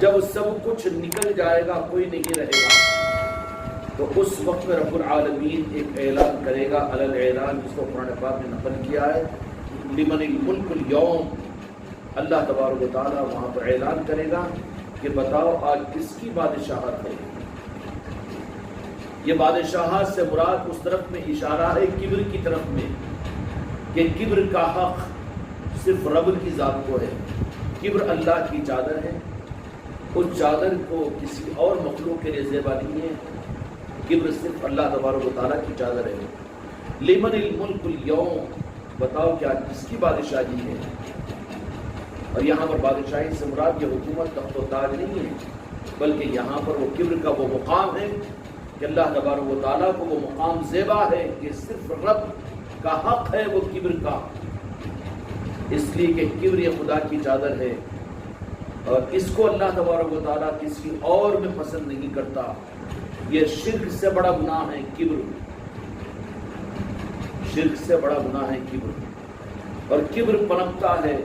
جب سب کچھ نکل جائے گا کوئی نہیں رہے گا تو اس وقت میں رب العالمین ایک اعلان کرے گا، علی الاعلان، جس کو قرآن پاک نے نقل کیا ہے، لمن الملک اليوم، اللہ تبارک و تعالیٰ وہاں پر اعلان کرے گا کہ بتاؤ آج کس کی بادشاہت ہے۔ یہ بادشاہت سے مراد اس طرف میں اشارہ ہے کبر کی طرف میں، کہ کبر کا حق صرف رب کی ذات کو ہے۔ کبر اللہ کی چادر ہے، اس چادر کو کسی اور مخلوق کے لیے زیبا نہیں ہے، کبر صرف اللہ تبارک و تعالیٰ کی چادر ہے۔ لمن الملک اليوم، بتاؤ کیا کس کی بادشاہی ہے۔ اور یہاں پر بادشاہی سے مراد یہ حکومت تخت و تاج نہیں ہے، بلکہ یہاں پر وہ کبر کا وہ مقام ہے کہ اللہ تبارک و تعالیٰ کو وہ مقام زیبا ہے کہ صرف رب کا حق ہے وہ کبر کا، اس لیے کہ کبر یہ خدا کی چادر ہے اور اس کو اللہ تبارک و تعالیٰ کسی اور میں پسند نہیں کرتا۔ یہ شرک سے بڑا گناہ ہے کبر، شرک سے بڑا گناہ ہے کبر، اور کبر پنپتا ہے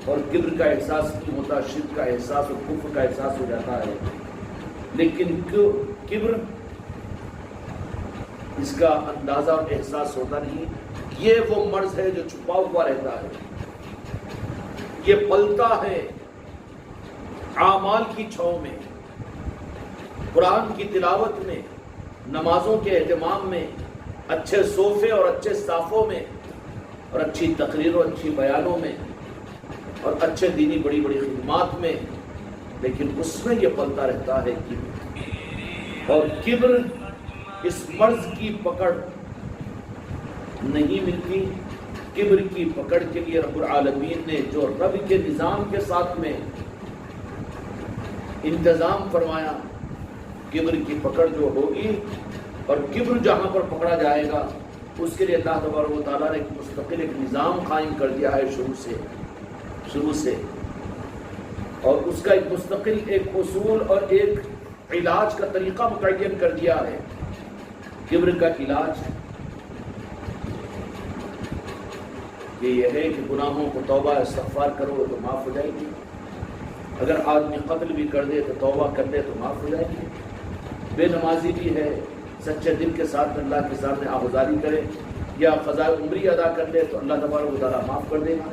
اور کبر کا احساس نہیں ہوتا، شرک کا احساس اور کفر کا احساس ہو جاتا ہے۔ لیکن کبر اس کا اندازہ اور احساس ہوتا نہیں، یہ وہ مرض ہے جو چھپا ہوا رہتا ہے، یہ پلتا ہے اعمال کی چھاؤں میں، قرآن کی تلاوت میں، نمازوں کے اہتمام میں، اچھے صوفے اور اچھے صافوں میں، اور اچھی تقریروں، اچھی بیانوں میں، اور اچھے دینی بڑی بڑی خدمات میں، لیکن اس میں یہ پلتا رہتا ہے کبر۔ اور کبر اس مرض کی پکڑ نہیں ملتی، کبر کی پکڑ کے لیے رب العالمین نے جو رب کے نظام کے ساتھ میں انتظام فرمایا، کبر کی پکڑ جو ہوگی اور کبر جہاں پر پکڑا جائے گا اس کے لیے اللہ تبارک و تعالیٰ نے ایک مستقل ایک نظام قائم کر دیا ہے شروع سے، اور اس کا ایک مستقل ایک اصول اور ایک علاج کا طریقہ متعین کر دیا ہے۔ کبر کا علاج یہ ہے کہ گناہوں کو توبہ استغفار کرو تو معاف ہو جائے گی، اگر آدمی قتل بھی کر دے تو توبہ کر دے تو معاف ہو جائے گی، بے نمازی بھی ہے سچے دل کے ساتھ اللہ کے سامنے آہوازاری کرے یا قضاء عمری ادا کر لے تو اللہ تبارک و تعالیٰ معاف کر دے گا۔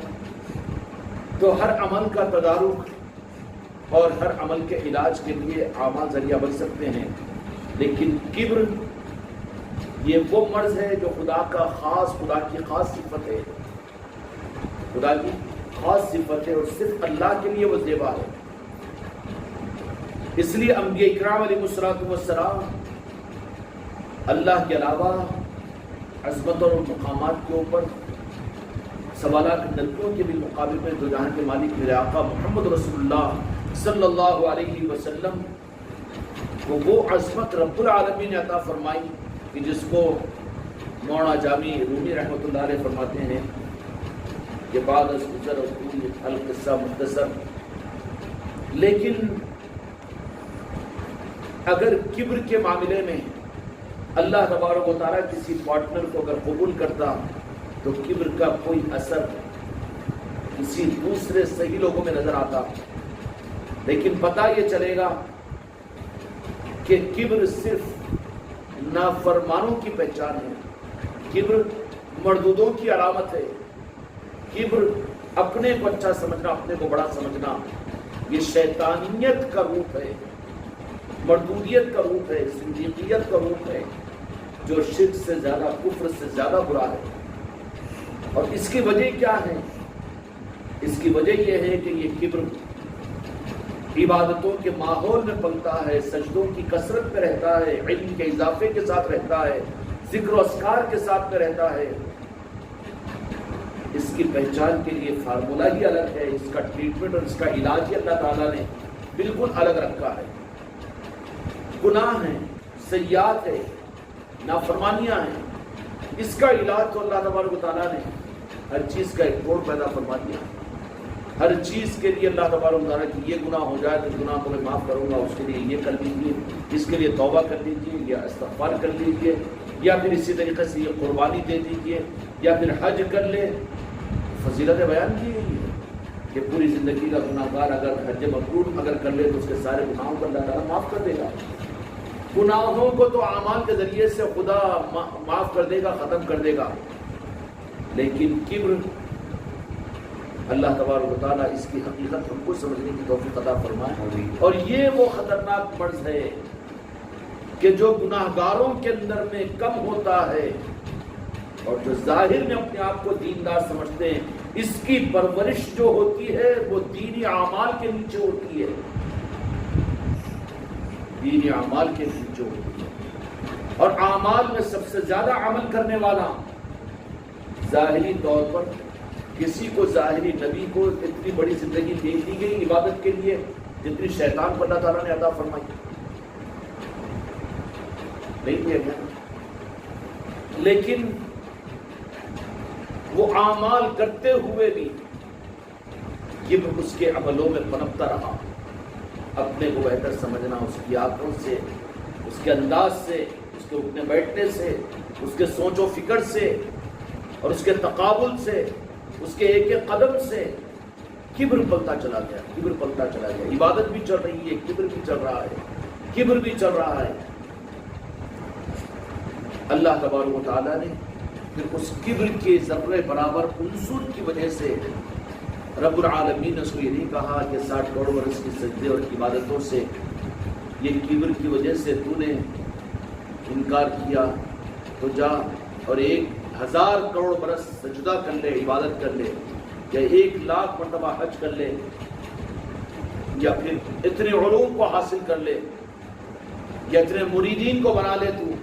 تو ہر عمل کا تدارک اور ہر عمل کے علاج کے لیے اعمال ذریعہ بن سکتے ہیں، لیکن کبر یہ وہ مرض ہے جو خدا کی خاص صفت ہے، خدا کی خاص صفت ہے اور صرف اللہ کے لیے وہ زیبا ہے۔ اس لیے انبیاء اکرام علیہ السلام اللہ کے علاوہ عظمت اور مقامات کے اوپر سوالات نبیوں کے بھی مقابل میں دو جہان کے مالک میرے آقا محمد رسول اللہ صلی اللہ علیہ وسلم کو وہ عظمت رب العالمین نے عطا فرمائی کہ جس کو مولانا جامی رومی رحمۃ اللہ علیہ فرماتے ہیں کہ بعد از گزر القصہ مختصر، لیکن اگر کبر کے معاملے میں اللہ تبارک و تعالیٰ کسی پارٹنر کو اگر قبول کرتا تو کبر کا کوئی اثر کسی دوسرے صحیح لوگوں میں نظر آتا، لیکن پتہ یہ چلے گا کہ کبر صرف نافرمانوں کی پہچان ہے، کبر مردودوں کی علامت ہے، کبر اپنے کو اچھا سمجھنا، اپنے کو بڑا سمجھنا، یہ شیطانیت کا روپ ہے، مردودیت کا روپ ہے، زندیقیت کا روپ ہے، جو شرک سے زیادہ، کفر سے زیادہ برا ہے۔ اور اس کی وجہ کیا ہے؟ اس کی وجہ یہ ہے کہ یہ کبر عبادتوں کے ماحول میں پلتا ہے، سجدوں کی کثرت میں رہتا ہے، علم کے اضافے کے ساتھ رہتا ہے، ذکر و اذکار کے ساتھ میں رہتا ہے۔ اس کی پہچان کے لیے فارمولہ ہی الگ ہے، اس کا ٹریٹمنٹ اور اس کا علاج ہی اللہ تعالیٰ نے بالکل الگ رکھا ہے۔ گناہ ہیں، سیئات ہے، نافرمانیاں ہیں، اس کا علاج تو اللہ تبارک و تعالیٰ نے ہر چیز کا ایک کوڈ پیدا فرما دیا۔ ہر چیز کے لیے اللہ تبارک و تعالیٰ کی یہ گناہ ہو جائے تو گناہ کو میں معاف کروں گا، اس کے لیے یہ کر لیجیے، اس کے لیے توبہ کر لیجیے یا استغفار کر لیجیے، یا پھر اسی طریقے سے یہ قربانی دے دیجیے، یا پھر حج کر لے۔ فضیلت بیان کی گئی ہے کہ پوری زندگی کا گناہگار اگر حج مبرور اگر کر لے تو اس کے سارے گناہوں کو اللہ تعالیٰ معاف کر دے گا. گناہوں کو تو اعمال کے ذریعے سے خدا معاف کر دے گا، ختم کر دے گا، لیکن کبر اللہ تبارک و تعالیٰ اس کی حقیقت ہم کو سمجھنے کی توفیق عطا فرمائے. اور یہ وہ خطرناک مرض ہے کہ جو گناہگاروں کے اندر میں کم ہوتا ہے اور جو ظاہر میں اپنے آپ کو دیندار سمجھتے ہیں، اس کی پرورش جو ہوتی ہے وہ دینی اعمال کے نیچے ہوتی ہے، دینی اعمال کے نیچے ہوتی ہے. اور اعمال میں سب سے زیادہ عمل کرنے والا ظاہری طور پر کسی کو ظاہری نبی کو اتنی بڑی زندگی دے دی گئی عبادت کے لیے جتنی شیطان کو اللہ تعالیٰ نے عطا فرمائی نہیں دیا گیا. لیکن وہ اعمال کرتے ہوئے بھی یہ اس کے عملوں میں پنپتا رہا. اپنے کو بہتر سمجھنا اس کی آنکھوں سے، اس کے انداز سے، اس کے اٹھنے بیٹھنے سے، اس کے سوچ و فکر سے اور اس کے تقابل سے، اس کے ایک ایک قدم سے کبر پلتا چلا گیا، کبر پلتا چلا گیا. عبادت بھی چل رہی ہے، کبر بھی چل رہا ہے، کبر بھی چل رہا ہے. اللہ تبارک و تعالیٰ نے پھر اس کبر کے ذرے برابر عنصر کی وجہ سے رب العالمین نے اس کو یہ نہیں کہا کہ 60 کروڑ برس کی سجدے اور عبادتوں سے یہ کبر کی وجہ سے تو نے انکار کیا تو جا اور 1000 کروڑ برس سجدہ کر لے، عبادت کر لے، یا 1,00,000 مرتبہ حج کر لے، یا پھر اتنے علوم کو حاصل کر لے، یا اتنے مریدین کو بنا لے. تو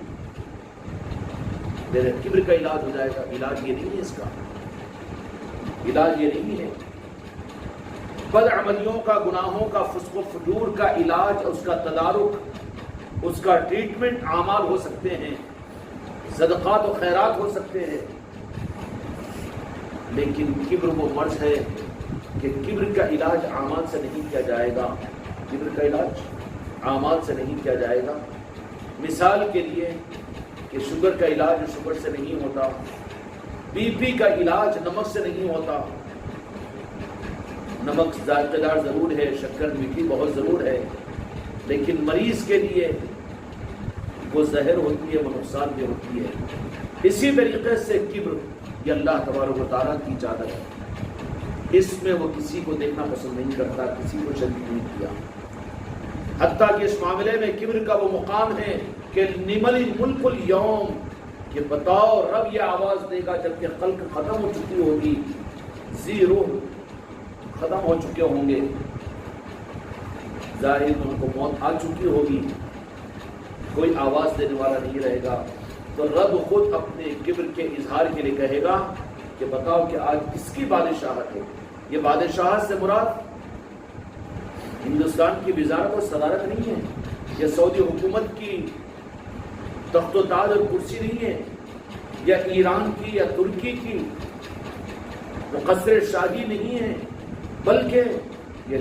میرے کبر کا علاج ہو جائے گا. علاج یہ نہیں ہے، اس کا علاج یہ نہیں ہے. بد عملیوں کا، گناہوں کا، فسق و فجور کا علاج، اس کا تدارک، اس کا ٹریٹمنٹ اعمال ہو سکتے ہیں، صدقات و خیرات ہو سکتے ہیں، لیکن کبر وہ مرض ہے کہ کبر کا علاج اعمال سے نہیں کیا جائے گا. کبر کا علاج اعمال سے نہیں کیا جائے گا. مثال کے لیے کہ شوگر کا علاج شوگر سے نہیں ہوتا، بی پی کا علاج نمک سے نہیں ہوتا. نمک ذائقہ دار ضرور ہے، شکر میٹھی بہت ضرور ہے، لیکن مریض کے لیے وہ زہر ہوتی ہے، وہ نقصان بھی ہوتی ہے. اسی طریقے سے کبر یہ اللہ تبارک و تعالیٰ کی چادر ہے. اس میں وہ کسی کو دیکھنا پسند نہیں کرتا، کسی کو شریک نہیں کیا. حتیٰ کہ اس معاملے میں کبر کا وہ مقام ہے کہ لمن الملک اليوم، کہ بتاؤ رب یہ آواز دے گا جبکہ خلق ختم ہو چکی ہوگی، زیرو ختم ہو چکے ہوں گے، ظاہر میں ان کو موت آ چکی ہوگی، کوئی آواز دینے والا نہیں رہے گا. تو رب خود اپنے کبر کے اظہار کے لیے کہے گا کہ بتاؤ کہ آج کس کی بادشاہت ہے. یہ بادشاہت سے مراد ہندوستان کی وزارت اور صدارت نہیں ہے، یا سعودی حکومت کی تخت و تاج اور کرسی نہیں ہے، یا ایران کی یا ترکی کی قصر شاہی نہیں ہے، بلکہ یہ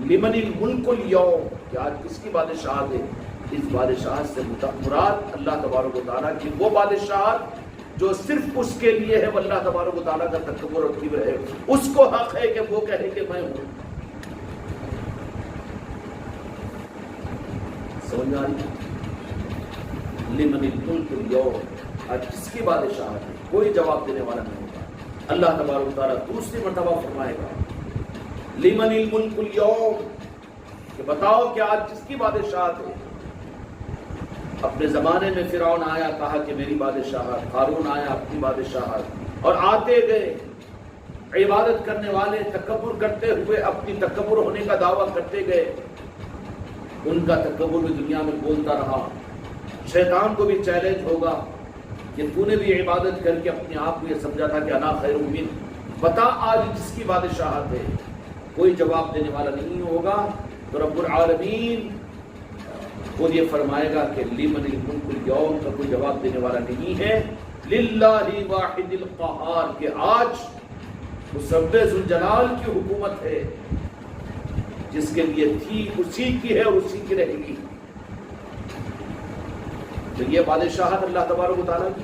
لمن الملک اليوم کہ آج کس کی بادشاہت ہے. اس بادشاہت سے مراد اللہ تبارک و تعالیٰ کی وہ بادشاہت جو صرف اس کے لیے ہے. وہ اللہ تبارک و تعالیٰ کا تکبر اور کبر ہے. اس کو حق ہے کہ وہ کہے کہ میں ہوں. سمجھ آ رہی؟ لمن الملک اليوم آج کس کی بادشاہت ہے، کوئی جواب دینے والا نہیں ہوگا. اللہ تبارک و تعالیٰ دوسری مرتبہ فرمائے گا لمن الملک اليوم کہ بتاؤ کہ آج کس کی بادشاہت ہے. اپنے زمانے میں فرعون آیا، کہا کہ میری بادشاہت. قارون آیا، اپنی بادشاہت. اور آتے گئے عبادت کرنے والے تکبر کرتے ہوئے اپنی تکبر ہونے کا دعویٰ کرتے گئے. ان کا تکبر بھی دنیا میں بولتا رہا. شیطان کو بھی چیلنج ہوگا کہ تو نے بھی عبادت کر کے اپنے آپ کو یہ سمجھا تھا کہ انا خیر من، بتا آج کس کی بادشاہت ہے. کوئی جواب دینے والا نہیں ہوگا. تو رب العالمین خود یہ فرمائے گا کہ لمن الملک اليوم کا کوئی جواب دینے والا نہیں ہے. للہ واحد القہار کہ آج اس رب ذوالجلال کی حکومت ہے، جس کے لیے تھی اسی کی ہے اور اسی کی رہے گی. تو یہ بادشاہت اللہ تبارک و تعالیٰ کی.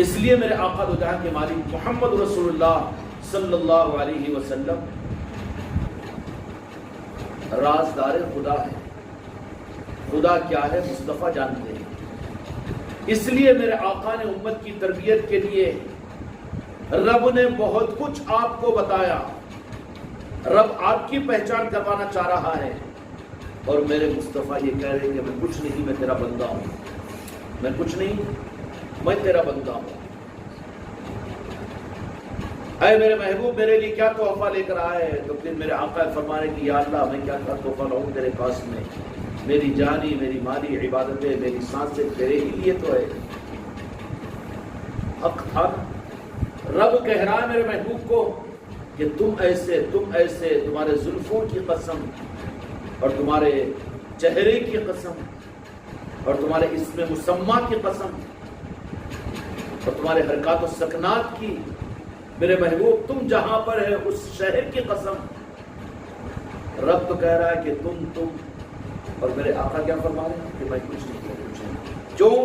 اس لیے میرے آقا دو جہاں کے مالک محمد رسول اللہ صلی اللہ علیہ وسلم رازدار خدا ہے. خدا کیا ہے مصطفیٰ جانتے ہیں. اس لیے میرے آقا نے امت کی تربیت کے لیے رب نے بہت کچھ آپ کو بتایا. رب آپ کی پہچان کروانا چاہ رہا ہے اور میرے مصطفیٰ یہ کہہ رہے ہیں کہ میں کچھ نہیں، میں تیرا بندہ ہوں. میں کچھ نہیں، میں تیرا بندہ ہوں. اے میرے محبوب میرے لیے کیا تحفہ لے کر آئے؟ تو پھر میرے آقا فرمانے کہ یا اللہ میں کیا تحفہ لاؤں تیرے پاس میں؟ میری جانی، میری مالی عبادتیں، میری سانسیں تیرے ہی لیے تو ہے. حق تھا. رب کہہ رہا ہے میرے محبوب کو کہ تم ایسے، تمہارے زلفوں کی قسم اور تمہارے چہرے کی قسم اور تمہارے اسم مسمى کی قسم اور تمہارے حرکات و سکنات کی، میرے محبوب تم جہاں پر ہے اس شہر کی قسم. رب تو کہہ رہا ہے کہ تم اور میرے آقا کیا فرما رہے ہیں کہ میں کچھ نہیں. کیوں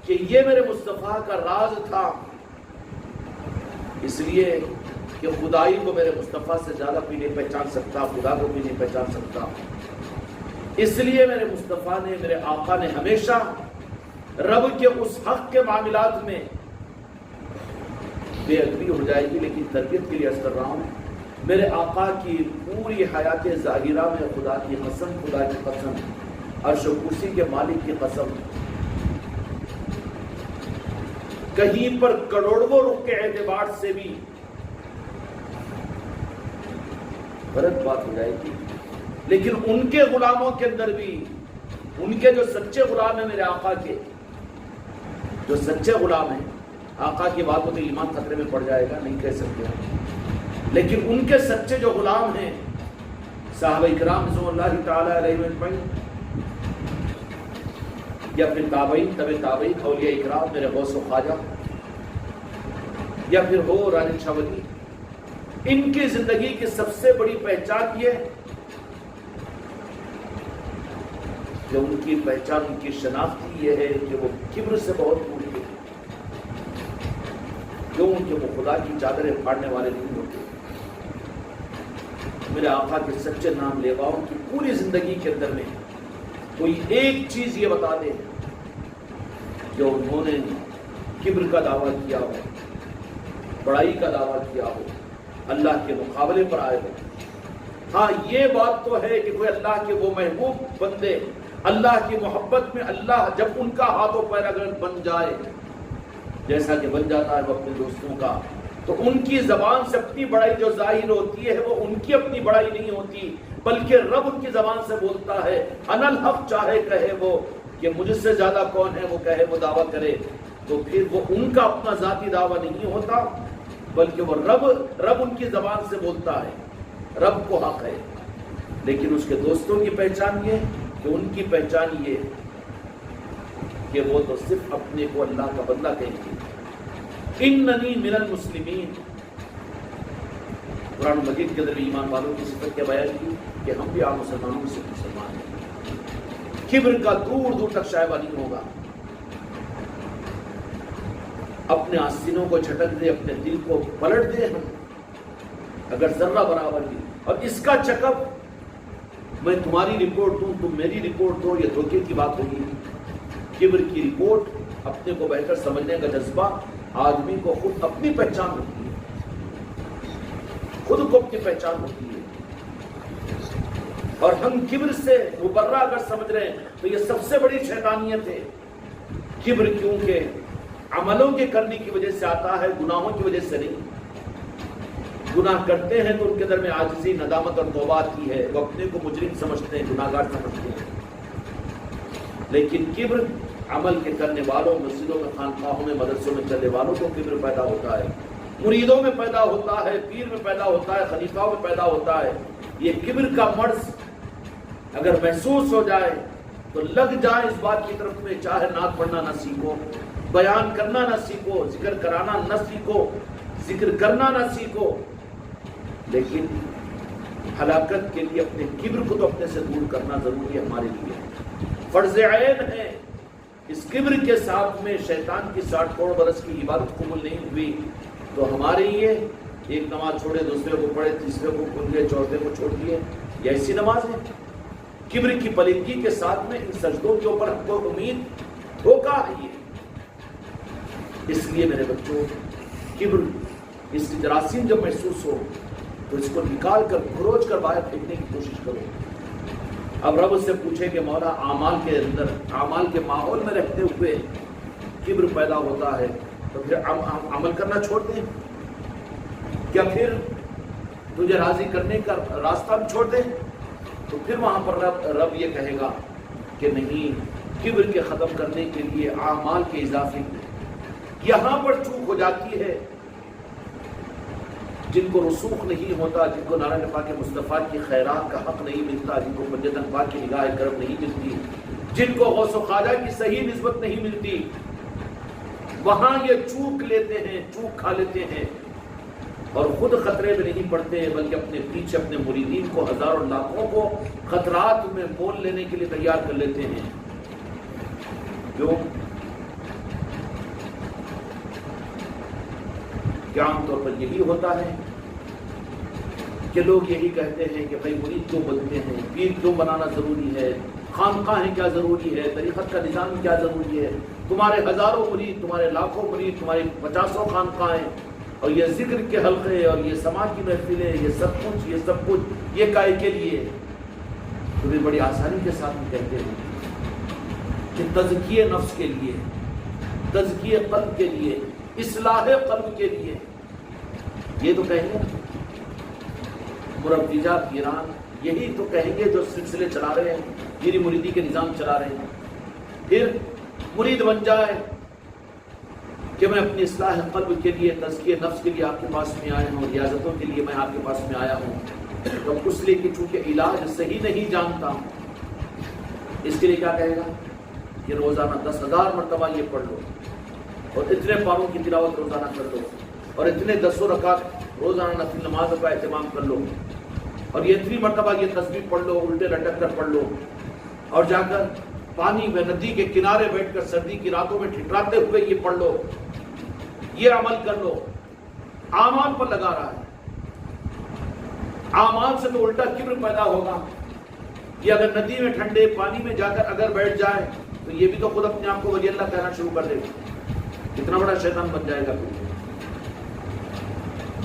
کہ یہ میرے مصطفیٰ کا راز تھا. اس لیے کہ خدائی کو میرے مصطفیٰ سے زیادہ بھی نہیں پہچان سکتا، خدا کو بھی نہیں پہچان سکتا. اس لیے میرے مصطفیٰ نے، میرے آقا نے ہمیشہ رب کے اس حق کے معاملات میں بے ادبی ہو جائے گی، لیکن تربیت کے لیے عرض کر رہا ہوں میرے آقا کی پوری حیات ظاہرہ میں خدا کی قسم، خدا کی قسم، عرش و کرسی کے مالک کی قسم، کہیں پر کروڑوں رخ کے اعتبار سے بھی غلط بات ہو جائے گی. لیکن ان کے غلاموں کے اندر بھی، ان کے جو سچے غلام ہیں میرے آقا کے، جو سچے غلام ہیں، آقا کی بات ہو تو ایمان خطرے میں پڑ جائے گا، نہیں کہہ سکتے. لیکن ان کے سچے جو غلام ہیں صحابہ کرام رضوان اللہ تعالی علیہ اجمعین، یا پھر تابعین، تابعین، اولیاء اکرام، میرے غوث و خواجہ، یا پھر ہو راجن شاہ ولی، ان کی زندگی کی سب سے بڑی پہچان یہ کہ ان کی پہچان، ان کی شناخت یہ ہے کہ وہ کبر سے بہت دور تھے. کیوں کہ وہ خدا کی چادریں پھاڑنے والے نہیں ہوتے. میرے آقا کے سچے نام لیواؤں کی پوری زندگی کے اندر میں کوئی ایک چیز یہ بتا دے جو انہوں نے کبر کا دعویٰ کیا ہو، بڑائی کا دعویٰ کیا ہو، اللہ کے مقابلے پر آئے ہو. ہاں یہ بات تو ہے کہ کوئی اللہ کے وہ محبوب بندے اللہ کی محبت میں، اللہ جب ان کا ہاتھ و پیر اگر بن جائے جیسا کہ بن جاتا ہے وہ اپنے دوستوں کا، تو ان کی زبان سے اپنی بڑائی جو ظاہر ہوتی ہے وہ ان کی اپنی بڑائی نہیں ہوتی، بلکہ رب ان کی زبان سے بولتا ہے. انا الحق، چاہے کہے وہ کہ مجھ سے زیادہ کون ہے، وہ کہے، وہ دعویٰ کرے، تو پھر وہ ان کا اپنا ذاتی دعویٰ نہیں ہوتا، بلکہ وہ رب ان کی زبان سے بولتا ہے. رب کو حق ہے. لیکن اس کے دوستوں کی پہچان یہ کہ ان کی پہچان یہ کہ وہ تو صرف اپنے کو اللہ کا بندہ کہیں گے. اننی من المسلمین، قرآن مجید کے اندر ایمان والوں کی صفت کے بیان کی کہ ہم بھی عام مسلمانوں سے مسلمان ہیں. کبر کا دور دور تک شائبہ نہیں ہوگا. اپنے آستینوں کو جھٹک دے، اپنے دل کو پلٹ دے ہم اگر ذرہ برابر بھی، اور اس کا چکر میں تمہاری رپورٹ دوں، تم میری رپورٹ دو، یہ دھوکے کی بات ہوگی. کبر کی رپورٹ، اپنے کو بہتر سمجھنے کا جذبہ، آدمی کو خود اپنی پہچان ہوتی ہے، خود کو اپنی پہچان ہوتی ہے. اور ہم کبر سے مبرہ اگر سمجھ رہے ہیں تو یہ سب سے بڑی شیطانیت ہے. کبر کیونکہ عملوں کے کرنے کی وجہ سے آتا ہے، گناہوں کی وجہ سے نہیں. گناہ کرتے ہیں تو ان کے اندر میں عاجزی، ندامت اور توبہ آتی ہے، وہ اپنے کو مجرم سمجھتے ہیں، گناہگار سمجھتے ہیں. لیکن کبر عمل کے کرنے والوں، مسجدوں میں، خانقاہوں میں، مدرسوں میں چلنے والوں کو کبر پیدا ہوتا ہے، مریدوں میں پیدا ہوتا ہے، پیر میں پیدا ہوتا ہے، خلیفہ میں پیدا ہوتا ہے. یہ کبر کا مرض اگر محسوس ہو جائے تو لگ جائے اس بات کی طرف میں، چاہے نعت پڑھنا نہ سیکھو، بیان کرنا نہ سیکھو، ذکر کرانا نہ سیکھو، ذکر کرنا نہ سیکھو، لیکن ہلاکت کے لیے اپنے کبر کو تو اپنے سے دور کرنا ضروری ہے. ہمارے لیے فرض عین ہے اس کبر کے ساتھ میں شیطان کی 60 کروڑ برس کی عبادت قبول نہیں ہوئی تو ہمارے یہ ایک نماز چھوڑے دوسرے کو پڑھے تیسرے کو بھول گئے چوتھے کو چھوڑ دیے، یہ ایسی نماز ہے؟ کبر کی پلیدگی کے ساتھ میں ان سجدوں کے اوپر ہم کو امید دھوکا ہے یہ۔ اس لیے میرے بچوں، کبر اس کی جراثیم جب محسوس ہو تو اس کو نکال کر کھروچ کر باہر پھینکنے کی کوشش کرو۔ اب رب اس سے پوچھے کہ مولا اعمال کے اندر، اعمال کے ماحول میں رہتے ہوئے کبر پیدا ہوتا ہے تو پھر عمل کرنا چھوڑ دیں؟ کیا پھر تجھے راضی کرنے کا راستہ بھی چھوڑ دیں؟ تو پھر وہاں پر رب یہ کہے گا کہ نہیں، کبر کے ختم کرنے کے لیے اعمال کے اضافے یہاں پر چوک ہو جاتی ہے۔ جن کو رسوخ نہیں ہوتا، جن کو نارائن پاک مصطفیٰ کی خیرات کا حق نہیں ملتا، جن کو مجدد پاک کی نگاہ کرم نہیں ملتی، جن کو غوث و خواجہ کی صحیح نسبت نہیں ملتی، وہاں یہ چوک لیتے ہیں، چوک کھا لیتے ہیں اور خود خطرے میں نہیں پڑتے بلکہ اپنے پیچھے اپنے مریدین کو ہزاروں لاکھوں کو خطرات میں مول لینے کے لیے تیار کر لیتے ہیں۔ کیوں؟ کیا عام طور پر یہی ہوتا ہے کہ لوگ یہی کہتے ہیں کہ بھائی مرید کیوں بنتے ہیں، پیر کیوں بنانا ضروری ہے، خانقاہیں کیا ضروری ہے، طریقت کا نظام کیا ضروری ہے، تمہارے ہزاروں مرید، تمہارے لاکھوں مرید، تمہاری 50 خانقاہیں اور یہ ذکر کے حلقے اور یہ سماج کی محفلیں، یہ سب کچھ یہ کائے کے لیے؟ تمہیں بڑی آسانی کے ساتھ میں کہتے ہیں کہ تزکیہ نفس کے لیے، تزکیہ قلب کے لیے، اصلاح قلب کے لیے۔ یہ تو کہیں گے مربیجہ پیران، یہی تو کہیں گے جو سلسلے چلا رہے ہیں، پیری مریدی کے نظام چلا رہے ہیں۔ پھر مرید بن جائے کہ میں اپنی اصلاح قلب کے لیے، تزکیہ نفس کے لیے آپ کے پاس میں آیا ہوں، ریاضتوں کے لیے میں آپ کے پاس میں آیا ہوں، تو اس لیے کہ چونکہ علاج صحیح نہیں جانتا، اس کے لیے کیا کہے گا کہ روزانہ 10,000 مرتبہ یہ پڑھ لو اور اتنے پاروں کی تلاوت روزانہ کر لو اور اتنے 10 رکعت روزانہ نفل نماز کا اہتمام کر لو اور یہ اتنی مرتبہ یہ تسبیح پڑھ لو، الٹے لٹک کر پڑھ لو اور جا کر پانی میں ندی کے کنارے بیٹھ کر سردی کی راتوں میں ٹھٹراتے ہوئے یہ پڑھ لو، یہ عمل کر لو۔ اعمال پر لگا رہا ہے، اعمال سے تو الٹا کبر پیدا ہوگا۔ یہ اگر ندی میں ٹھنڈے پانی میں جا کر اگر بیٹھ جائے تو یہ بھی تو خود اپنے آپ کو ولی اللہ کہنا شروع کر دے گا، کتنا بڑا شیطان بن جائے گا۔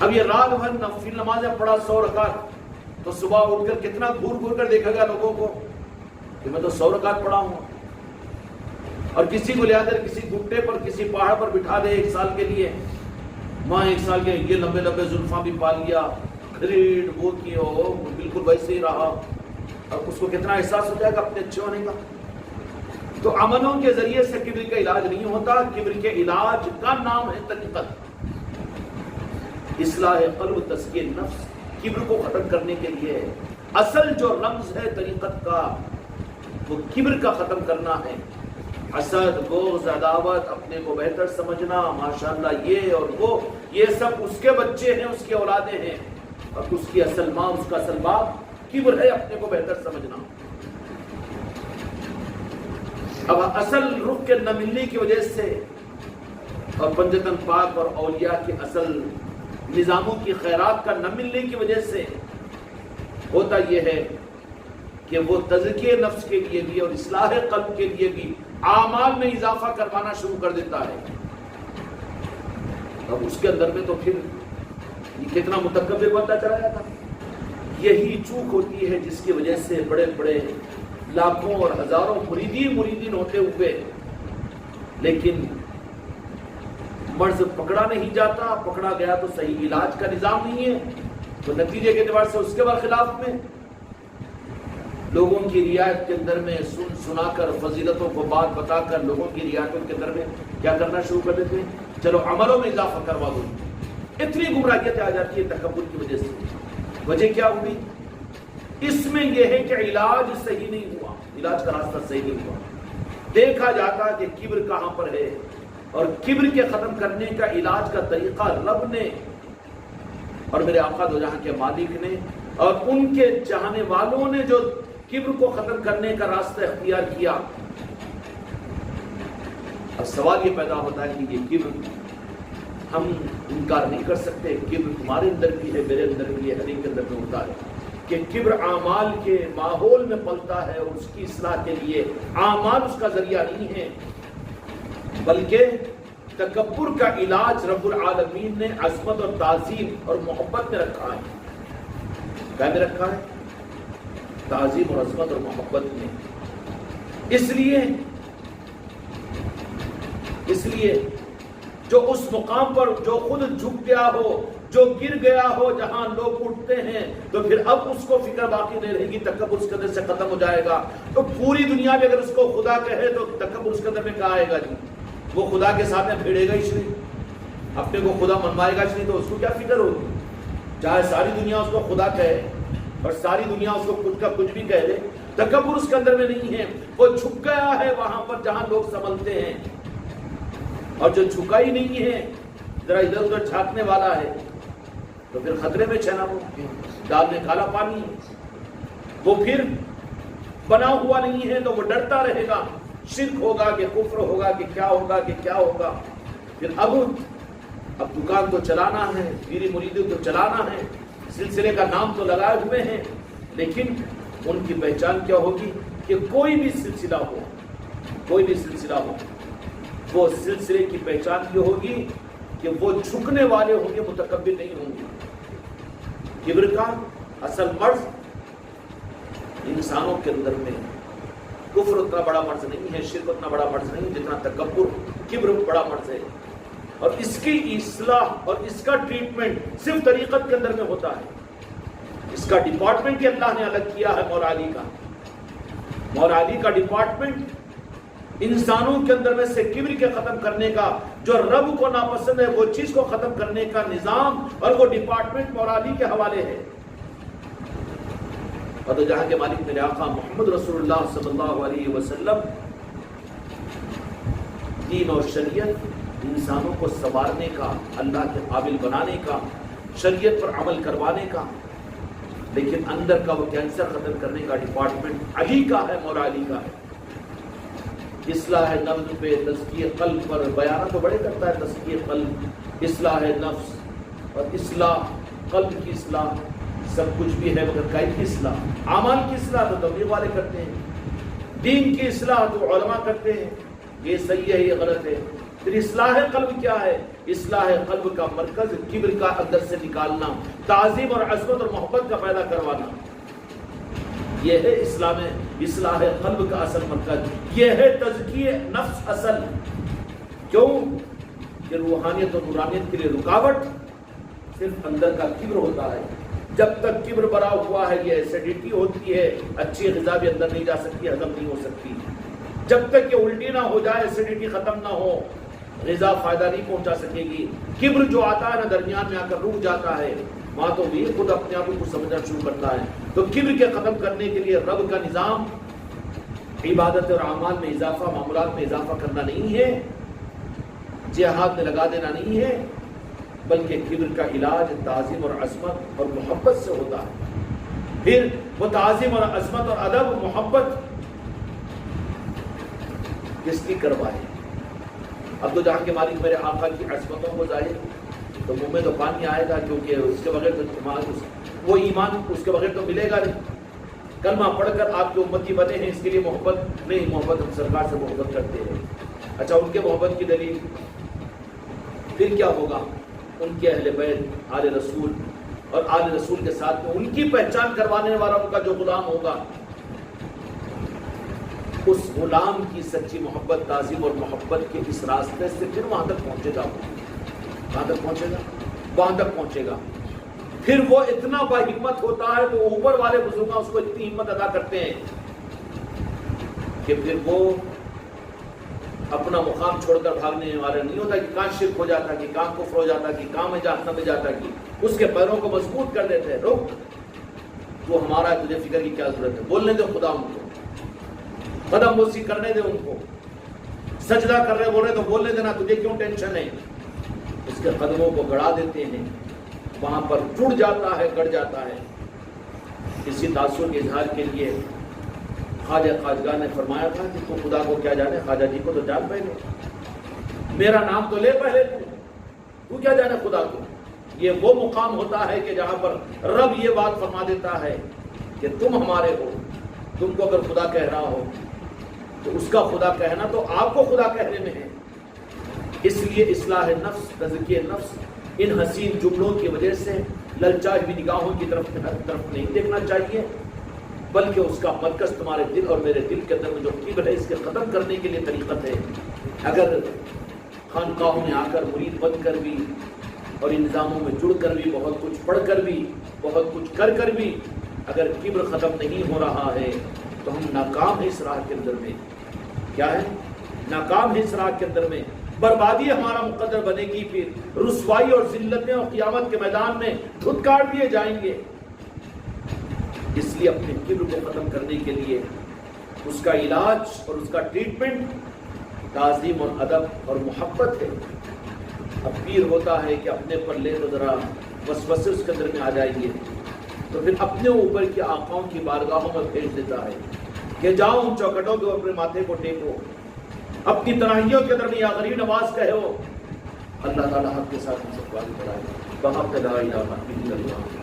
اب یہ رات بھر نفل نمازیں پڑھا 100 رکعت تو صبح اٹھ کر کتنا گھور کر دیکھا گا لوگوں کو کہ میں تو 100 رکعت پڑھا ہوں، اور کسی کو لے آ کر کسی گھٹے پر کسی پہاڑ پر بٹھا دے 1 سال کے لیے، وہاں 1 سال کے یہ لمبے لمبے زلفاں بھی پا لیا، گھریڈ وہ کی ہو بالکل ویسے ہی رہا، اور اس کو کتنا احساس ہو جائے گا اپنے اچھے ہونے کا۔ تو عملوں کے ذریعے سے کبر کا علاج نہیں ہوتا، کبر کے علاج کا نام ہے طریقت، اصلاح قلب، تزکیہ نفس۔ کبر کو ختم کرنے کے لیے اصل جو رمز ہے طریقت کا وہ کبر کا ختم کرنا ہے۔ حسد، بغض، عداوت، اپنے کو بہتر سمجھنا، ماشاءاللہ یہ اور وہ، یہ سب اس کے بچے ہیں، اس کے اولادیں ہیں، اور اس کی اصل ماں، اس کا اصل باپ کبر ہے، اپنے کو بہتر سمجھنا۔ اب اصل رخ کے نہ ملنے کی وجہ سے اور پنجتن پاک اور اولیاء کے اصل نظاموں کی خیرات کا نہ ملنے کی وجہ سے ہوتا یہ ہے کہ وہ تزکیہ نفس کے لیے بھی اور اصلاح قلب کے لیے بھی اعمال میں اضافہ کروانا شروع کر دیتا ہے۔ اب اس کے اندر میں تو پھر یہ کتنا متکبر بنتا چلا جاتا۔ یہی چوک ہوتی ہے جس کی وجہ سے بڑے بڑے لاکھوں اور ہزاروں مریدین ہوتے ہوئے لیکن مرض پکڑا نہیں جاتا، پکڑا گیا تو صحیح علاج کا نظام نہیں ہے، تو نتیجے کے اعتبار سے اس کے برخلاف میں لوگوں کی رعایت کے اندر میں سنا کر، فضیلتوں کو بات بتا کر لوگوں کی رعایتوں کے اندر میں کیا کرنا شروع کر دیتے ہیں، چلو عملوں میں اضافہ کروا دو۔ اتنی گمراہیت آ جاتی ہے تکبر کی وجہ سے۔ وجہ کیا ہوئی؟ اس میں یہ ہے کہ علاج صحیح نہیں ہوا، علاج کا راستہ صحیح نہیں ہوا۔ دیکھا جاتا کہ کبر کہاں پر ہے، اور کبر کے ختم کرنے کا علاج کا طریقہ رب نے اور میرے آقا دو جہاں کے مالک نے اور ان کے چاہنے والوں نے جو کبر کو ختم کرنے کا راستہ اختیار کیا، اب سوال یہ پیدا ہوتا ہے کہ یہ کبر ہم انکار نہیں کر سکتے، کبر تمہارے اندر بھی ہے، میرے اندر بھی ہے، ہر ایک کے اندر میں ہوتا ہے کہ کبر اعمال کے ماحول میں پلتا ہے اور اس کی اصلاح کے لیے اعمال اس کا ذریعہ نہیں ہے، بلکہ تکبر کا علاج رب العالمین نے عظمت اور تعظیم اور محبت میں رکھا ہے۔ کیا میں رکھا ہے؟ تعظیم اور عظمت اور محبت میں۔ اس لیے جو اس مقام پر جو خود جھک گیا ہو، جو گر گیا ہو، جہاں لوگ اٹھتے ہیں تو پھر اب اس کو فکر باقی نہیں رہے گی، تکبر اس کے اندر سے ختم ہو جائے گا۔ تو پوری دنیا میں اگر اس کو خدا کہے تو تکبر اس کے اندر میں کہاں آئے گا جی؟ وہ خدا کے ساتھ میں بھیڑے گا ہی نہیں، اپنے کو خدا منوائے گا ہی نہیں، تو اس کو کیا فکر ہوگی؟ چاہے ساری دنیا اس کو خدا کہے اور ساری دنیا اس کو خود کا کچھ بھی کہہ دے، تکبر اس کے اندر میں نہیں ہے۔ وہ جھک گیا ہے وہاں پر جہاں لوگ سنبھلتے ہیں، اور جو جھکا ہی نہیں ہے، ذرا ادھر ادھر جھانکنے والا ہے، تو پھر خطرے میں چھنا وہ دال میں کالا پانی ہے۔ وہ پھر بنا ہوا نہیں ہے تو وہ ڈرتا رہے گا، شرک ہوگا کہ کفر ہوگا کہ کیا ہوگا کہ کیا ہوگا۔ پھر اب دکان تو چلانا ہے، پیری مریدی تو چلانا ہے، سلسلے کا نام تو لگائے ہوئے ہیں، لیکن ان کی پہچان کیا ہوگی کہ کوئی بھی سلسلہ ہو، وہ سلسلے کی پہچان یہ ہوگی کہ وہ جھکنے والے ہوں گے، متکبر نہیں ہوں گے۔ کبر کا اصل مرض انسانوں کے اندر میں کفر اتنا بڑا مرض نہیں ہے، شرک اتنا بڑا مرض نہیں جتنا تکبر، کبر بڑا مرض ہے، اور اس کی اصلاح اور اس کا ٹریٹمنٹ صرف طریقت کے اندر میں ہوتا ہے۔ اس کا ڈپارٹمنٹ ہی اللہ نے الگ کیا ہے، مولا علی کا ڈپارٹمنٹ انسانوں کے اندر میں سے کبر کے ختم کرنے کا، جو رب کو ناپسند ہے وہ چیز کو ختم کرنے کا نظام اور وہ ڈپارٹمنٹ مولا علی کے حوالے ہے۔ اور تو جہاں کے مالک میرے آقا محمد رسول اللہ صلی اللہ علیہ وسلم، دین اور شریعت انسانوں کو سنوارنے کا، اللہ کے قابل بنانے کا، شریعت پر عمل کروانے کا، لیکن اندر کا وہ کینسر ختم کرنے کا ڈپارٹمنٹ علی کا ہے، مولا علی کا ہے۔ اصلاح نفس پہ، تزکیہ قلب پر بیانہ تو بڑے کرتا ہے، تزکیہ قلب، اصلاح نفس اور اصلاح قلب کی اصلاح سب کچھ بھی ہے، مگر قلب کی اصلاح، اعمال کی اصلاح تو تبلیغ والے کرتے ہیں، دین کی اصلاح تو علماء کرتے ہیں، یہ صحیح ہے یہ غلط ہے۔ پھر اصلاح قلب کیا ہے؟ اصلاح قلب کا مرکز کبر کا اندر سے نکالنا، تعظیم اور عظمت اور محبت کا پیدا کروانا، یہ ہے اصلاح قلب کا اصل مرکز، یہ ہے تزکیہ نفس اصل۔ کیوں کہ روحانیت اور نورانیت کے لیے رکاوٹ صرف اندر کا کبر ہوتا ہے۔ جب تک کبر بھرا ہوا ہے یہ ایسیڈیٹی ہوتی ہے، اچھی غذا بھی اندر نہیں جا سکتی، ہضم نہیں ہو سکتی۔ جب تک یہ الٹی نہ ہو جائے، ایسیڈیٹی ختم نہ ہو، غذا فائدہ نہیں پہنچا سکے گی۔ کبر جو آتا ہے نا درمیان میں آ کر رک جاتا ہے، وہاں تو بھی خود اپنے آپ کو سمجھنا شروع کرتا ہے۔ تو کبر کے ختم کرنے کے لیے رب کا نظام عبادت اور اعمال میں اضافہ، معمولات میں اضافہ کرنا نہیں ہے، جہاد میں لگا دینا نہیں ہے، بلکہ کبر کا علاج تعظیم اور عظمت اور محبت سے ہوتا ہے۔ پھر وہ تعظیم اور عظمت اور ادب و محبت کس کی کروائے؟ اب تو جہاں کے مالک میرے آقا کی عظمتوں کو ظاہر تو منہ میں تو پانی آئے گا، کیونکہ اس کے بغیر تو وہ ایمان اس کے بغیر تو ملے گا نہیں۔ کلمہ پڑھ کر آپ کے امتی بنے ہیں، اس کے لیے محبت نہیں، محبت ہم سرکار سے محبت کرتے ہیں۔ اچھا، ان کے محبت کی دلیل پھر کیا ہوگا؟ ان کے اہل بیت، آل رسول، اور آل رسول کے ساتھ میں ان کی پہچان کروانے والا ان کا جو غلام ہوگا، اس غلام کی سچی محبت، تعظیم اور محبت کے اس راستے سے پھر وہاں تک پہنچے گا۔ کہاں تک پہنچے گا؟ وہاں تک پہنچے گا۔ پھر وہ اتنا با ہمت ہوتا ہے، وہ اوپر والے بزرگ اس کو اتنی ہمت ادا کرتے ہیں کہ پھر وہ اپنا مقام چھوڑ کر بھاگنے والا نہیں ہوتا کہ کہاں شرک ہو جاتا، کہ کہاں کفر ہو جاتا، کہ کہاں میں جہنم میں جاتا، کہ اس کے پیروں کو مضبوط کر دیتے ہیں۔ رک، تو ہمارا تجھے فکر کی کیا ضرورت ہے، بولنے دے خدا ان کو، قدم بوسی کرنے دے ان کو، سجدہ کر رہے بول رہے تو بولنے دینا، تجھے کیوں ٹینشن ہے۔ اس کے قدموں کو گڑا دیتے ہیں، وہاں پر ٹوٹ جاتا ہے، گڑ جاتا ہے۔ اسی تاثر کے اظہار کے لیے خواجہ خواجگاہ نے فرمایا تھا کہ تو خدا کو کیا جانے، خواجہ جی کو تو جان پہنے۔ میرا نام تو لے پہلے تو کیا جانے خدا کو. یہ وہ مقام ہوتا ہے کہ جہاں پر رب یہ بات فرما دیتا ہے کہ تم ہمارے ہو. تم کو اگر خدا کہہ رہا ہو تو اس کا خدا کہنا تو آپ کو خدا کہنے میں ہے. اس لیے اصلاح نفس، تزکیہ نفس ان حسین جملوں کی وجہ سے للچائی ہوئی نگاہوں کی طرف نہیں دیکھنا چاہیے، بلکہ اس کا مرکز تمہارے دل اور میرے دل کے اندر میں جو کبر ہے اس کے ختم کرنے کے لیے طریقت ہے. اگر خانقاہوں میں آ کر مرید بن کر بھی اور ان نظاموں میں جڑ کر بھی، بہت کچھ پڑھ کر بھی، بہت کچھ کر کر بھی اگر کبر ختم نہیں ہو رہا ہے تو ہم ناکام ہیں اس راہ کے اندر میں. کیا ہے؟ ناکام ہیں اس راہ کے اندر میں. بربادی ہمارا مقدر بنے گی، پھر رسوائی اور ذلتیں اور قیامت کے میدان میں دھتکار دیے جائیں گے. اس لیے اپنے کبر کو ختم کرنے کے لیے اس کا علاج اور اس کا ٹریٹمنٹ تعظیم اور ادب اور محبت ہے. اب پیر ہوتا ہے کہ اپنے پر لے تو ذرا وسوسے اس کے اندر میں آ جائیں گے، تو پھر اپنے اوپر کے آقاؤں کی بارگاہوں میں بھیج دیتا ہے کہ جاؤ ان چوکٹوں کے اوپر ماتھے کو ٹیکو، اپنی تنہائیوں کے اندر میں یا غریب نواز کہو. اللہ تعالیٰ حق کے ساتھ ہم سب کو آگے بڑھائے. بحق لا الہ الا اللہ.